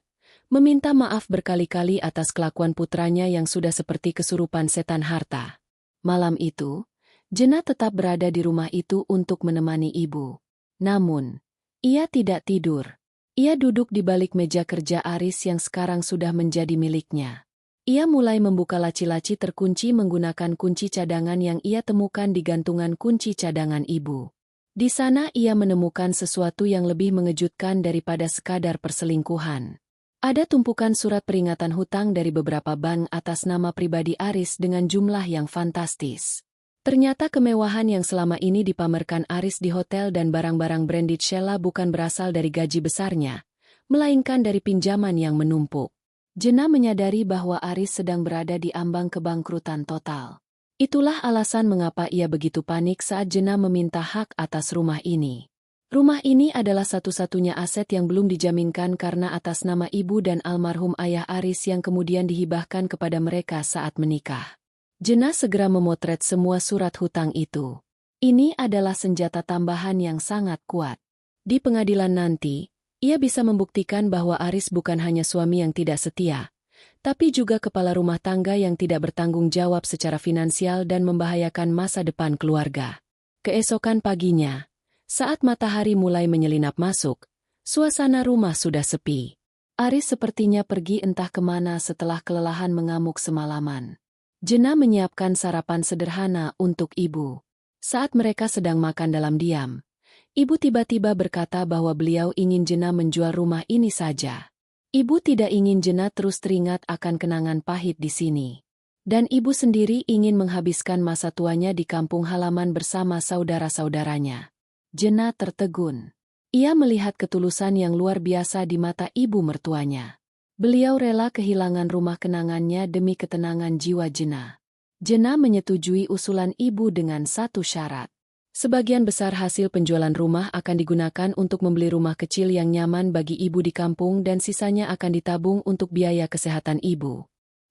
meminta maaf berkali-kali atas kelakuan putranya yang sudah seperti kesurupan setan harta. Malam itu, Jenat tetap berada di rumah itu untuk menemani ibu. Namun, ia tidak tidur. Ia duduk di balik meja kerja Aris yang sekarang sudah menjadi miliknya. Ia mulai membuka laci-laci terkunci menggunakan kunci cadangan yang ia temukan di gantungan kunci cadangan ibu. Di sana ia menemukan sesuatu yang lebih mengejutkan daripada sekadar perselingkuhan. Ada tumpukan surat peringatan hutang dari beberapa bank atas nama pribadi Aris dengan jumlah yang fantastis. Ternyata kemewahan yang selama ini dipamerkan Aris di hotel dan barang-barang branded Sheila bukan berasal dari gaji besarnya, melainkan dari pinjaman yang menumpuk. Jenna menyadari bahwa Aris sedang berada di ambang kebangkrutan total. Itulah alasan mengapa ia begitu panik saat Jenna meminta hak atas rumah ini. Rumah ini adalah satu-satunya aset yang belum dijaminkan karena atas nama ibu dan almarhum ayah Aris yang kemudian dihibahkan kepada mereka saat menikah. Jenna segera memotret semua surat hutang itu. Ini adalah senjata tambahan yang sangat kuat. Di pengadilan nanti, ia bisa membuktikan bahwa Aris bukan hanya suami yang tidak setia, tapi juga kepala rumah tangga yang tidak bertanggung jawab secara finansial dan membahayakan masa depan keluarga. Keesokan paginya, saat matahari mulai menyelinap masuk, suasana rumah sudah sepi. Aris sepertinya pergi entah kemana setelah kelelahan mengamuk semalaman. Jenna menyiapkan sarapan sederhana untuk ibu. Saat mereka sedang makan dalam diam, ibu tiba-tiba berkata bahwa beliau ingin Jenna menjual rumah ini saja. Ibu tidak ingin Jenna terus teringat akan kenangan pahit di sini. Dan ibu sendiri ingin menghabiskan masa tuanya di kampung halaman bersama saudara-saudaranya. Jenna tertegun. Ia melihat ketulusan yang luar biasa di mata ibu mertuanya. Beliau rela kehilangan rumah kenangannya demi ketenangan jiwa Jenna. Jenna menyetujui usulan ibu dengan satu syarat. Sebagian besar hasil penjualan rumah akan digunakan untuk membeli rumah kecil yang nyaman bagi ibu di kampung dan sisanya akan ditabung untuk biaya kesehatan ibu.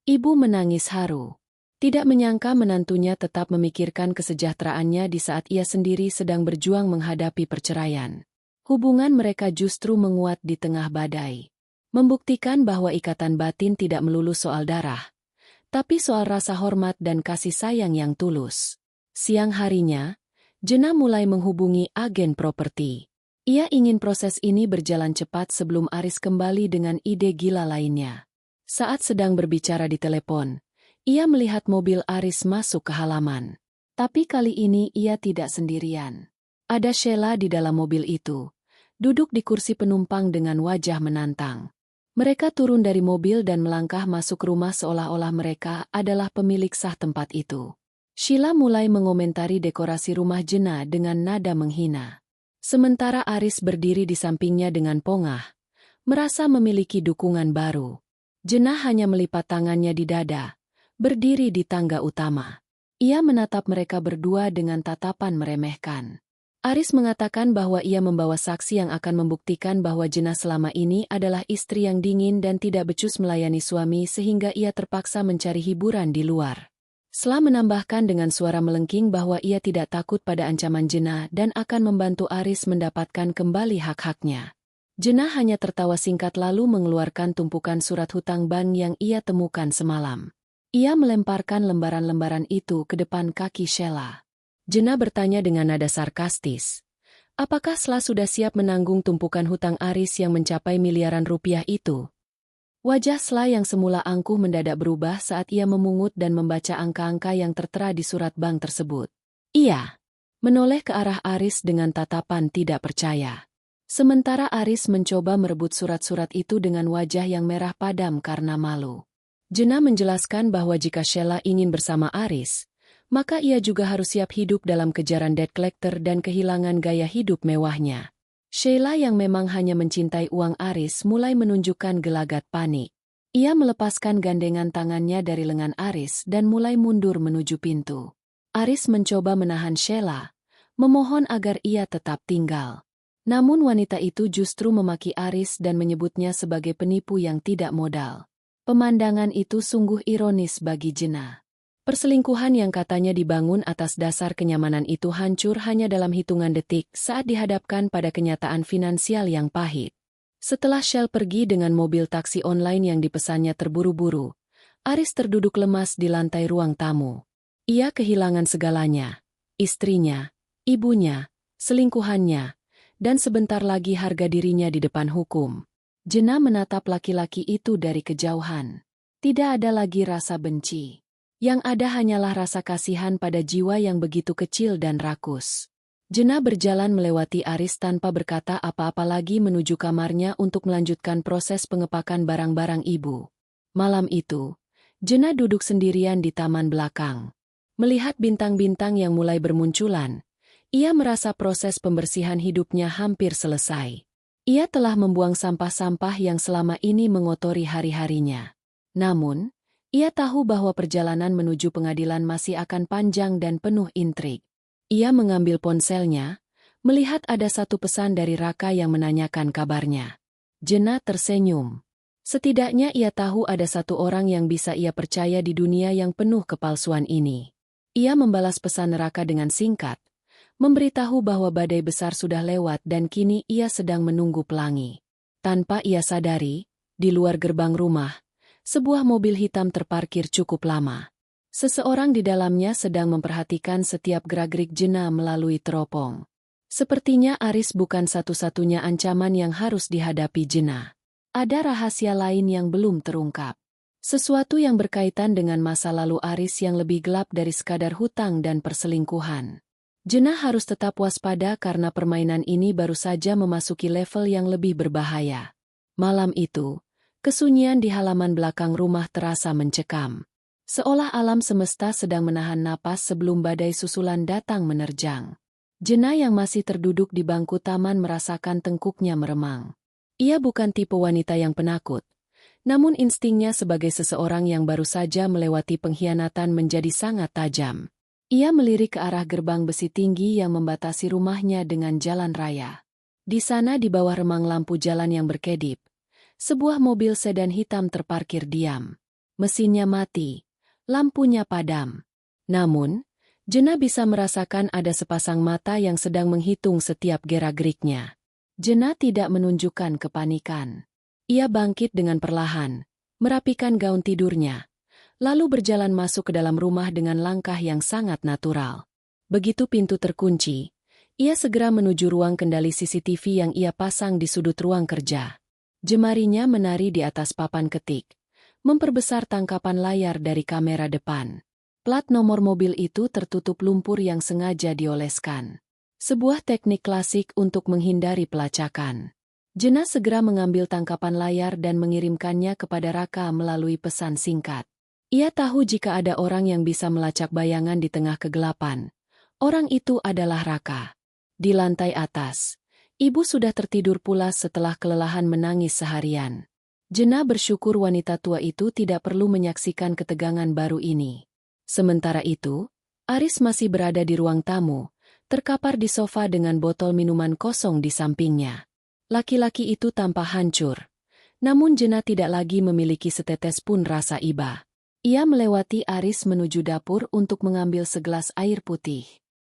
Ibu menangis haru. Tidak menyangka menantunya tetap memikirkan kesejahteraannya di saat ia sendiri sedang berjuang menghadapi perceraian. Hubungan mereka justru menguat di tengah badai. Membuktikan bahwa ikatan batin tidak melulu soal darah, tapi soal rasa hormat dan kasih sayang yang tulus. Siang harinya, Jenna mulai menghubungi agen properti. Ia ingin proses ini berjalan cepat sebelum Aris kembali dengan ide gila lainnya. Saat sedang berbicara di telepon, ia melihat mobil Aris masuk ke halaman. Tapi kali ini ia tidak sendirian. Ada Sheila di dalam mobil itu, duduk di kursi penumpang dengan wajah menantang. Mereka turun dari mobil dan melangkah masuk rumah seolah-olah mereka adalah pemilik sah tempat itu. Sheila mulai mengomentari dekorasi rumah Jenna dengan nada menghina. Sementara Aris berdiri di sampingnya dengan pongah, merasa memiliki dukungan baru. Jenna hanya melipat tangannya di dada, berdiri di tangga utama. Ia menatap mereka berdua dengan tatapan meremehkan. Aris mengatakan bahwa ia membawa saksi yang akan membuktikan bahwa Jenna selama ini adalah istri yang dingin dan tidak becus melayani suami sehingga ia terpaksa mencari hiburan di luar. Sela menambahkan dengan suara melengking bahwa ia tidak takut pada ancaman Jenna dan akan membantu Aris mendapatkan kembali hak-haknya. Jenna hanya tertawa singkat lalu mengeluarkan tumpukan surat hutang bank yang ia temukan semalam. Ia melemparkan lembaran-lembaran itu ke depan kaki Sheila. Jenna bertanya dengan nada sarkastis. Apakah Sela sudah siap menanggung tumpukan hutang Aris yang mencapai miliaran rupiah itu? Wajah Sela yang semula angkuh mendadak berubah saat ia memungut dan membaca angka-angka yang tertera di surat bank tersebut. Ia menoleh ke arah Aris dengan tatapan tidak percaya. Sementara Aris mencoba merebut surat-surat itu dengan wajah yang merah padam karena malu. Jenna menjelaskan bahwa jika Sheila ingin bersama Aris, maka ia juga harus siap hidup dalam kejaran debt collector dan kehilangan gaya hidup mewahnya. Sheila yang memang hanya mencintai uang Aris mulai menunjukkan gelagat panik. Ia melepaskan gandengan tangannya dari lengan Aris dan mulai mundur menuju pintu. Aris mencoba menahan Sheila, memohon agar ia tetap tinggal. Namun wanita itu justru memaki Aris dan menyebutnya sebagai penipu yang tidak modal. Pemandangan itu sungguh ironis bagi Jena. Perselingkuhan yang katanya dibangun atas dasar kenyamanan itu hancur hanya dalam hitungan detik saat dihadapkan pada kenyataan finansial yang pahit. Setelah Shell pergi dengan mobil taksi online yang dipesannya terburu-buru, Aris terduduk lemas di lantai ruang tamu. Ia kehilangan segalanya, istrinya, ibunya, selingkuhannya, dan sebentar lagi harga dirinya di depan hukum. Jena menatap laki-laki itu dari kejauhan. Tidak ada lagi rasa benci. Yang ada hanyalah rasa kasihan pada jiwa yang begitu kecil dan rakus. Jena berjalan melewati Aris tanpa berkata apa-apa lagi menuju kamarnya untuk melanjutkan proses pengepakan barang-barang ibu. Malam itu, Jena duduk sendirian di taman belakang. Melihat bintang-bintang yang mulai bermunculan, ia merasa proses pembersihan hidupnya hampir selesai. Ia telah membuang sampah-sampah yang selama ini mengotori hari-harinya. Namun, ia tahu bahwa perjalanan menuju pengadilan masih akan panjang dan penuh intrik. Ia mengambil ponselnya, melihat ada satu pesan dari Raka yang menanyakan kabarnya. Jena tersenyum. Setidaknya ia tahu ada satu orang yang bisa ia percaya di dunia yang penuh kepalsuan ini. Ia membalas pesan Raka dengan singkat, memberitahu bahwa badai besar sudah lewat dan kini ia sedang menunggu pelangi. Tanpa ia sadari, di luar gerbang rumah, sebuah mobil hitam terparkir cukup lama. Seseorang di dalamnya sedang memperhatikan setiap gerak-gerik Jena melalui teropong. Sepertinya Aris bukan satu-satunya ancaman yang harus dihadapi Jena. Ada rahasia lain yang belum terungkap. Sesuatu yang berkaitan dengan masa lalu Aris yang lebih gelap dari sekadar hutang dan perselingkuhan. Jena harus tetap waspada karena permainan ini baru saja memasuki level yang lebih berbahaya. Malam itu, kesunyian di halaman belakang rumah terasa mencekam. Seolah alam semesta sedang menahan napas sebelum badai susulan datang menerjang. Jena yang masih terduduk di bangku taman merasakan tengkuknya meremang. Ia bukan tipe wanita yang penakut, namun instingnya sebagai seseorang yang baru saja melewati pengkhianatan menjadi sangat tajam. Ia melirik ke arah gerbang besi tinggi yang membatasi rumahnya dengan jalan raya. Di sana di bawah remang lampu jalan yang berkedip, sebuah mobil sedan hitam terparkir diam. Mesinnya mati, lampunya padam. Namun, Jena bisa merasakan ada sepasang mata yang sedang menghitung setiap gerak-geriknya. Jena tidak menunjukkan kepanikan. Ia bangkit dengan perlahan, merapikan gaun tidurnya, lalu berjalan masuk ke dalam rumah dengan langkah yang sangat natural. Begitu pintu terkunci, ia segera menuju ruang kendali CCTV yang ia pasang di sudut ruang kerja. Jemarinya menari di atas papan ketik, memperbesar tangkapan layar dari kamera depan. Plat nomor mobil itu tertutup lumpur yang sengaja dioleskan. Sebuah teknik klasik untuk menghindari pelacakan. Jena segera mengambil tangkapan layar dan mengirimkannya kepada Raka melalui pesan singkat. Ia tahu jika ada orang yang bisa melacak bayangan di tengah kegelapan. Orang itu adalah Raka. Di lantai atas, ibu sudah tertidur pulas setelah kelelahan menangis seharian. Jena bersyukur wanita tua itu tidak perlu menyaksikan ketegangan baru ini. Sementara itu, Aris masih berada di ruang tamu, terkapar di sofa dengan botol minuman kosong di sampingnya. Laki-laki itu tampak hancur. Namun Jena tidak lagi memiliki setetes pun rasa iba. Ia melewati Aris menuju dapur untuk mengambil segelas air putih.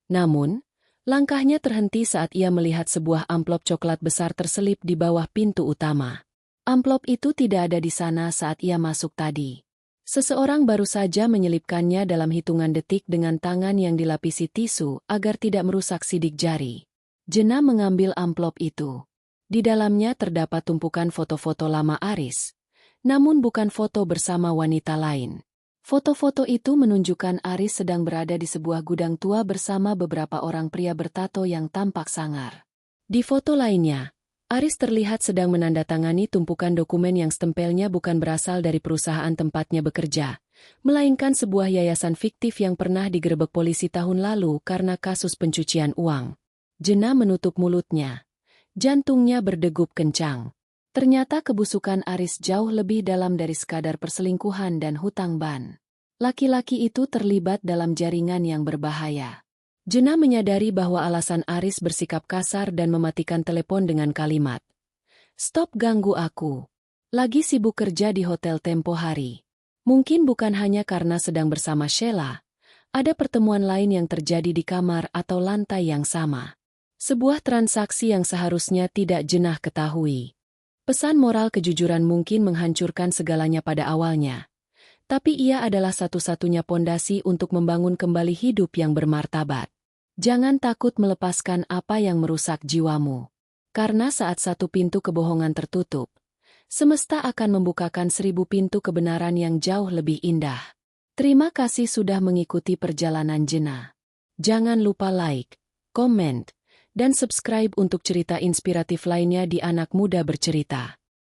Namun, langkahnya terhenti saat ia melihat sebuah amplop coklat besar terselip di bawah pintu utama. Amplop itu tidak ada di sana saat ia masuk tadi. Seseorang baru saja menyelipkannya dalam hitungan detik dengan tangan yang dilapisi tisu agar tidak merusak sidik jari. Jena mengambil amplop itu. Di dalamnya terdapat tumpukan foto-foto lama Aris, namun bukan foto bersama wanita lain. Foto-foto itu menunjukkan Aris sedang berada di sebuah gudang tua bersama beberapa orang pria bertato yang tampak sangar. Di foto lainnya, Aris terlihat sedang menandatangani tumpukan dokumen yang stempelnya bukan berasal dari perusahaan tempatnya bekerja, melainkan sebuah yayasan fiktif yang pernah digerebek polisi tahun lalu karena kasus pencucian uang. Jena menutup mulutnya. Jantungnya berdegup kencang. Ternyata kebusukan Aris jauh lebih dalam dari sekadar perselingkuhan dan hutang ban. Laki-laki itu terlibat dalam jaringan yang berbahaya. Jena menyadari bahwa alasan Aris bersikap kasar dan mematikan telepon dengan kalimat, "Stop ganggu aku." Lagi sibuk kerja di hotel tempo hari. Mungkin bukan hanya karena sedang bersama Sheila, ada pertemuan lain yang terjadi di kamar atau lantai yang sama. Sebuah transaksi yang seharusnya tidak jenah ketahui. Pesan moral kejujuran mungkin menghancurkan segalanya pada awalnya. Tapi ia adalah satu-satunya pondasi untuk membangun kembali hidup yang bermartabat. Jangan takut melepaskan apa yang merusak jiwamu. Karena saat satu pintu kebohongan tertutup, semesta akan membukakan 1000 pintu kebenaran yang jauh lebih indah. Terima kasih sudah mengikuti perjalanan Jena. Jangan lupa like, komen, dan subscribe untuk cerita inspiratif lainnya di Anak Muda Bercerita.